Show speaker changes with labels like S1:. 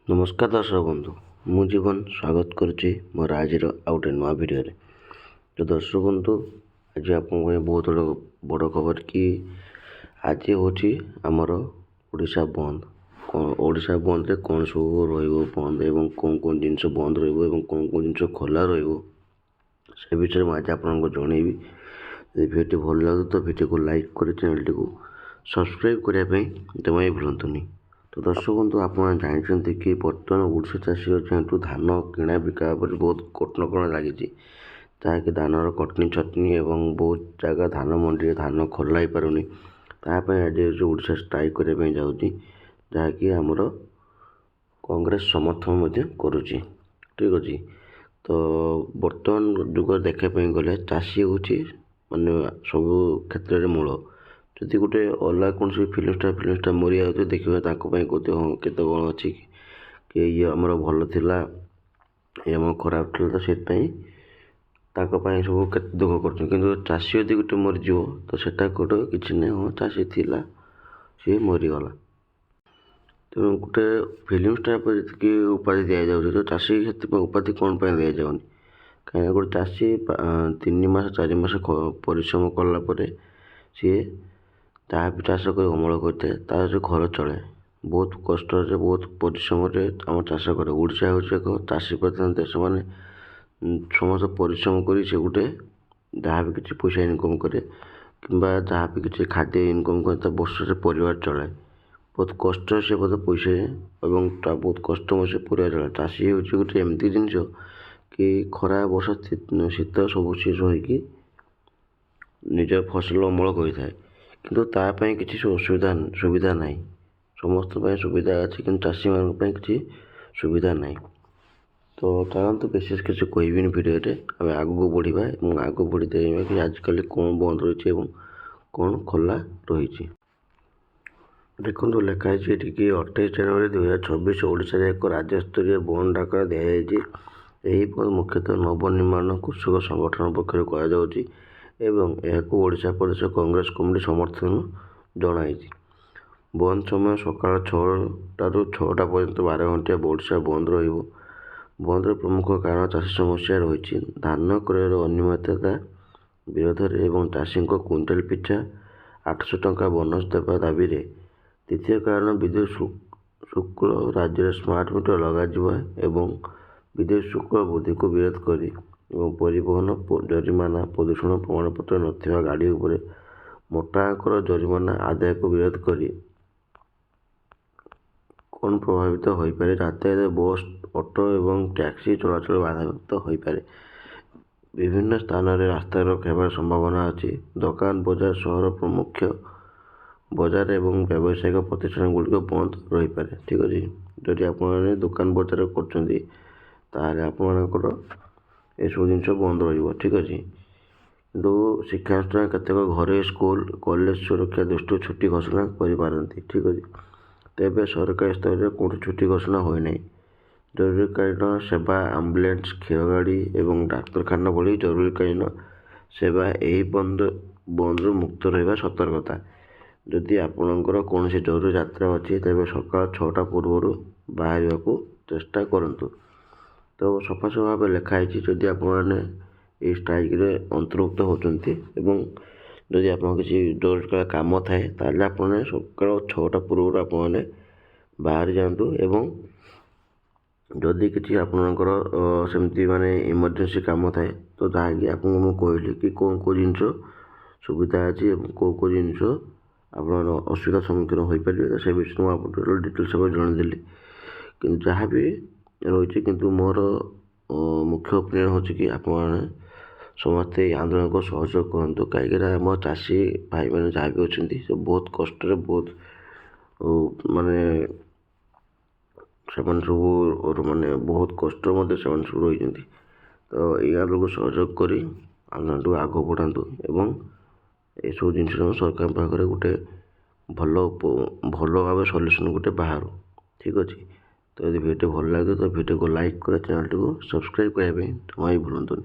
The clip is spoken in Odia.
S1: ନମସ୍କାର ଦର୍ଶକ ବନ୍ଧୁ, ମୁଁ ଜୀବନ ସ୍ୱାଗତ କରୁଛି ମୋର ଆଜିର ଆଉ ଗୋଟେ ନୂଆ ଭିଡ଼ିଓରେ। ତ ଦର୍ଶକ ବନ୍ଧୁ, ଆଜି ଆପଣଙ୍କ ପାଇଁ ବହୁତ ବଡ଼ ଖବର କି ଆଜି ହେଉଛି ଆମର ଓଡ଼ିଶା ବନ୍ଦ। ଓଡ଼ିଶା ବନ୍ଦରେ କ'ଣ ସବୁ ରହିବ ବନ୍ଦ ଏବଂ କ'ଣ ଜିନିଷ ବନ୍ଦ ରହିବ ଏବଂ କ'ଣ ଜିନିଷ ଖୋଲା ରହିବ ସେ ବିଷୟରେ ମୁଁ ଆଜି ଆପଣଙ୍କୁ ଜଣେଇବି। ଯଦି ଭିଡ଼ିଓଟି ଭଲ ଲାଗୁଛି ତ ଭିଡ଼ିଓକୁ ଲାଇକ୍ କରି ଚ୍ୟାନେଲଟିକୁ ସବସ୍କ୍ରାଇବ୍ କରିବା ପାଇଁ ଜମା ବି ଭୁଲନ୍ତୁନି। ତ ଦର୍ଶକ ବନ୍ଧୁ, ଆପଣ ଜାଣିଛନ୍ତି କି ବର୍ତ୍ତମାନ ଓଡ଼ିଶା ଚାଷୀ ଯେହେତୁ ଧାନ କିଣା ବିକା ଉପରେ ବହୁତ କଟକଣା ଲାଗିଛି, ଯାହାକି ଧାନର କଟନୀ ଛଟନୀ ଏବଂ ବହୁତ ଜାଗା ଧାନ ମଣ୍ଡିରେ ଧାନ ଖୋଲା ହେଇପାରୁନି। ତା ପାଇଁ ଆଜି ଓଡ଼ିଶା ଷ୍ଟ୍ରାଇକ୍ କରିବା ପାଇଁ ଯାଉଛି, ଯାହାକି ଆମର କଂଗ୍ରେସ ସମର୍ଥନ ମଧ୍ୟ କରୁଛି। ଠିକ୍ ଅଛି। ତ ବର୍ତ୍ତମାନ ଯୁଗରେ ଦେଖିବା ପାଇଁ ଗଲେ ଚାଷୀ ହେଉଛି ମାନେ ସବୁ କ୍ଷେତ୍ରରେ ମୂଳ। ଯଦି ଗୋଟେ ଅଲଗା କୌଣସି ଫିଲ୍ମ ଷ୍ଟାର୍ ମରିଯାଉଛି, ଦେଖିବା ତାଙ୍କ ପାଇଁ କହୁଥିବ ହଁ କେତେ କ'ଣ ଅଛି କି ଇଏ ଆମର ଭଲ ଥିଲା, ଇଏ ଆମର ଖରାପ ଥିଲା, ତ ସେଥିପାଇଁ ତାଙ୍କ ପାଇଁ ସବୁ କେତେ ଦୁଃଖ କରୁଛନ୍ତି। କିନ୍ତୁ ଚାଷୀ ଯଦି ଗୋଟେ ମରିଯିବ ତ ସେଟା ଗୋଟେ କିଛି ନାହିଁ, ହଁ ଚାଷୀ ଥିଲା ସିଏ ମରିଗଲା। ତେଣୁ ଗୋଟେ ଫିଲ୍ମ ଷ୍ଟାର୍ ପରେ ଯେତିକି ଉପାଧି ଦିଆଯାଉଛି, ତ ଚାଷୀ ସେଥିପାଇଁ ଉପାଧି କ'ଣ ପାଇଁ ଦିଆଯାଉନି? କାହିଁକିନା ଗୋଟେ ଚାଷୀ 3 ମାସ 4 ମାସ ପରିଶ୍ରମ କଲା ପରେ ସିଏ ଯାହା ବି ଚାଷ କରି ଅମଳ କରିଥାଏ ତାର ସେ ଘର ଚଳେ। ବହୁତ କଷ୍ଟରେ ବହୁତ ପରିଶ୍ରମରେ ଆମ ଚାଷ କରେ। ଓଡ଼ିଶା ହେଉଛି ଏକ ଚାଷୀ ପ୍ରଧାନ ଦେଶ। ମାନେ ସମସ୍ତ ପରିଶ୍ରମ କରି ସେ ଗୋଟେ ଯାହା ବି କିଛି ପଇସା ଇନକମ୍ କରେ କିମ୍ବା ଯାହା ବି କିଛି ଖାଦ୍ୟ ଇନକମ୍ କରେ ତା ବର୍ଷରେ ପରିବାର ଚଳାଏ। ବହୁତ କଷ୍ଟରେ ସେ ବହୁତ ପଇସା ଏବଂ ତା ବହୁତ କଷ୍ଟମୟ ସେ ପରିବାର ଚଳାଏ। ଚାଷୀ ହେଉଛି ଗୋଟେ ଏମିତି ଜିନିଷ କି ଖରା ବର୍ଷା ଶୀତ ସବୁ ସେ ସହିକି ନିଜ ଫସଲ ଅମଳ କରିଥାଏ। କିନ୍ତୁ ତା ପାଇଁ କିଛି ସୁବିଧା ନାହିଁ। ସମସ୍ତଙ୍କ ପାଇଁ ସୁବିଧା ଅଛି, କିନ୍ତୁ ଚାଷୀମାନଙ୍କ ପାଇଁ କିଛି ସୁବିଧା ନାହିଁ। ତ ଚାଲନ୍ତୁ ବିଶେଷ କିଛି କହିବିନି ଭିଡ଼ିଓରେ, ଆମେ ଆଗକୁ ବଢ଼ିବା ଏବଂ ଆଗକୁ ବଢ଼ି ଦେଖିବା କି ଆଜିକାଲି କ'ଣ ବନ୍ଦ ରହିଛି ଏବଂ କ'ଣ ଖୋଲା ରହିଛି। ଦେଖନ୍ତୁ, ଲେଖା ହେଇଛି ଏଠି କି 28 ଜାନୁଆରୀ 2024 ଓଡ଼ିଶାରେ ଏକ ରାଜ୍ୟସ୍ତରୀୟ ବନ୍ଦ ଡାକରା ଦିଆଯାଇଛି। ଏହି ବନ୍ଦ ମୁଖ୍ୟତଃ ନବନିର୍ମାଣ କୃଷକ ସଂଗଠନ ପକ୍ଷରୁ କରାଯାଉଛି ଏବଂ ଏହାକୁ ଓଡ଼ିଶା ପ୍ରଦେଶ କଂଗ୍ରେସ କମିଟି ସମର୍ଥନ ଜଣାଇଛି। ବନ୍ଦ ସମୟ ସକାଳ 6ଟାରୁ 6ଟା ପର୍ଯ୍ୟନ୍ତ 12 ଘଣ୍ଟିଆ ଓଡ଼ିଶା ବନ୍ଦ ରହିବ। ବନ୍ଦର ପ୍ରମୁଖ କାରଣ ଚାଷୀ ସମସ୍ୟା ରହିଛି, ଧାନ କ୍ରୟର ଅନିୟମିତତା ବିରୋଧରେ ଏବଂ ଚାଷୀଙ୍କ କୁଇଣ୍ଟାଲ ପିଛା 800 ଟଙ୍କା ବୋନସ୍ ଦେବା ଦାବିରେ। ଦ୍ୱିତୀୟ କାରଣ ବିଦ୍ୟୁତ୍ ଶୁଳ୍କ ରାଜ୍ୟରେ ସ୍ମାର୍ଟ ମିଟର ଲଗାଯିବା ଏବଂ ବିଦ୍ୟୁତ୍ ଶୁଳ୍କ ବୃଦ୍ଧିକୁ ବିରୋଧ କରି ଏବଂ ପରିବହନ ଜରିମାନା ପ୍ରଦୂଷଣ ପ୍ରମାଣପତ୍ର ନଥିବା ଗାଡ଼ି ଉପରେ ମୋଟା ଅଙ୍କର ଜରିମାନା ଆଦାୟକୁ ବିରୋଧ କରି। କ'ଣ ପ୍ରଭାବିତ ହୋଇପାରେ? ଯାତାୟାତ, ବସ୍, ଅଟୋ ଏବଂ ଟ୍ୟାକ୍ସି ଚଳାଚଳ ବାଧାପ୍ରାପ୍ତ ହୋଇପାରେ। ବିଭିନ୍ନ ସ୍ଥାନରେ ରାସ୍ତାରୋକ ହେବାର ସମ୍ଭାବନା ଅଛି। ଦୋକାନ ବଜାର, ସହର ପ୍ରମୁଖ ବଜାର ଏବଂ ବ୍ୟବସାୟିକ ପ୍ରତିଷ୍ଠାନ ଗୁଡ଼ିକ ବନ୍ଦ ରହିପାରେ। ଠିକ୍ ଅଛି। ଯଦି ଆପଣମାନେ ଦୋକାନ ବଜାର କରୁଛନ୍ତି ତାହେଲେ ଆପଣମାନଙ୍କର ଏସବୁ ଜିନିଷ ବନ୍ଦ ରହିବ। ଠିକ୍ ଅଛି। କିନ୍ତୁ ଶିକ୍ଷାନୁଷ୍ଠାନ, କେତେକ ଘରୋଇ ସ୍କୁଲ, କଲେଜ ସୁରକ୍ଷା ଦୃଷ୍ଟିରୁ ଛୁଟି ଘୋଷଣା କରିପାରନ୍ତି। ଠିକ୍ ଅଛି। ତେବେ ସରକାରୀ ସ୍ତରରେ କୌଣସି ଛୁଟି ଘୋଷଣା ହୋଇନାହିଁ। ଜରୁରୀକାଳୀନ ସେବା, ଆମ୍ବୁଲାନ୍ସ, କ୍ଷୀରଗାଡ଼ି ଏବଂ ଡାକ୍ତରଖାନା ଭଳି ଜରୁରୀକାଳୀନ ସେବା ଏହି ବନ୍ଦରୁ ମୁକ୍ତ ରହିବା ସତର୍କତା। ଯଦି ଆପଣଙ୍କର କୌଣସି ଜରୁରୀ ଯାତ୍ରା ଅଛି ତେବେ ସକାଳ 6ଟା ପୂର୍ବରୁ ବାହାରିବାକୁ ଚେଷ୍ଟା କରନ୍ତୁ। ତ ସଫାସଫା ଭାବେ ଲେଖା ହେଇଛି, ଯଦି ଆପଣମାନେ ଏହି ଷ୍ଟ୍ରାଇକ୍ରେ ଅନ୍ତର୍ଭୁକ୍ତ ହେଉଛନ୍ତି ଏବଂ ଯଦି ଆପଣଙ୍କ କିଛି ଜରୁରୀକାଳୀନ କାମ ଥାଏ ତାହେଲେ ଆପଣମାନେ ସକାଳ 6ଟା ପୂର୍ବରୁ ଆପଣମାନେ ବାହାରି ଯାଆନ୍ତୁ। ଏବଂ ଯଦି କିଛି ଆପଣଙ୍କର ସେମିତି ମାନେ ଇମର୍ଜେନ୍ସି କାମ ଥାଏ ତ ଯାହାକି ଆପଣଙ୍କୁ ମୁଁ କହିଲି କି କେଉଁ ଜିନିଷ ସୁବିଧା ଅଛି ଏବଂ କେଉଁ ଜିନିଷ ଆପଣ ଅସୁବିଧାର ସମ୍ମୁଖୀନ ହୋଇପାରିବେ, ତ ସେ ବିଷୟରେ ମୁଁ ଆପଣଙ୍କୁ ଡିଟେଲ୍ସ ଭାବରେ ଜଣାଇଦେଲି। କିନ୍ତୁ ଯାହା ବି ରହିଛି, କିନ୍ତୁ ମୋର ମୁଖ୍ୟ ଓପିନିଅନ୍ ହେଉଛି କି ଆପଣମାନେ ସମସ୍ତେ ଏହି ଆନ୍ଦୋଳନକୁ ସହଯୋଗ କରନ୍ତୁ। କାହିଁକିନା ଆମ ଚାଷୀ ଭାଇମାନେ ଯାହା ବି ଅଛନ୍ତି ସେ ବହୁତ କଷ୍ଟରେ ବହୁତ ମାନେ ସେମାନେ ସବୁ ମାନେ ବହୁତ କଷ୍ଟ ମଧ୍ୟ ସେମାନେ ସବୁ ରହିଛନ୍ତି। ତ ଏହି ଆନ୍ଦୋଳନକୁ ସହଯୋଗ କରି ଆନ୍ଦୋଳନଟିକୁ ଆଗକୁ ବଢ଼ାନ୍ତୁ ଏବଂ ଏସବୁ ଜିନିଷ ସରକାରଙ୍କ ପାଖରେ ଗୋଟେ ଭଲ ଭାବେ ସଲ୍ୟୁସନ୍ ଗୋଟେ ବାହାରୁ। ଠିକ୍ ଅଛି। ତ ଯଦି ଭିଡ଼ିଓ ଭଲ ଲାଗେ ତ ଭିଡ଼ିଓକୁ ଲାଇକ୍ କରି ଚ୍ୟାନେଲଟିକୁ ସବସ୍କ୍ରାଇବ୍ କରିବା ପାଇଁ ଜମା ବି ଭୁଲନ୍ତୁନି।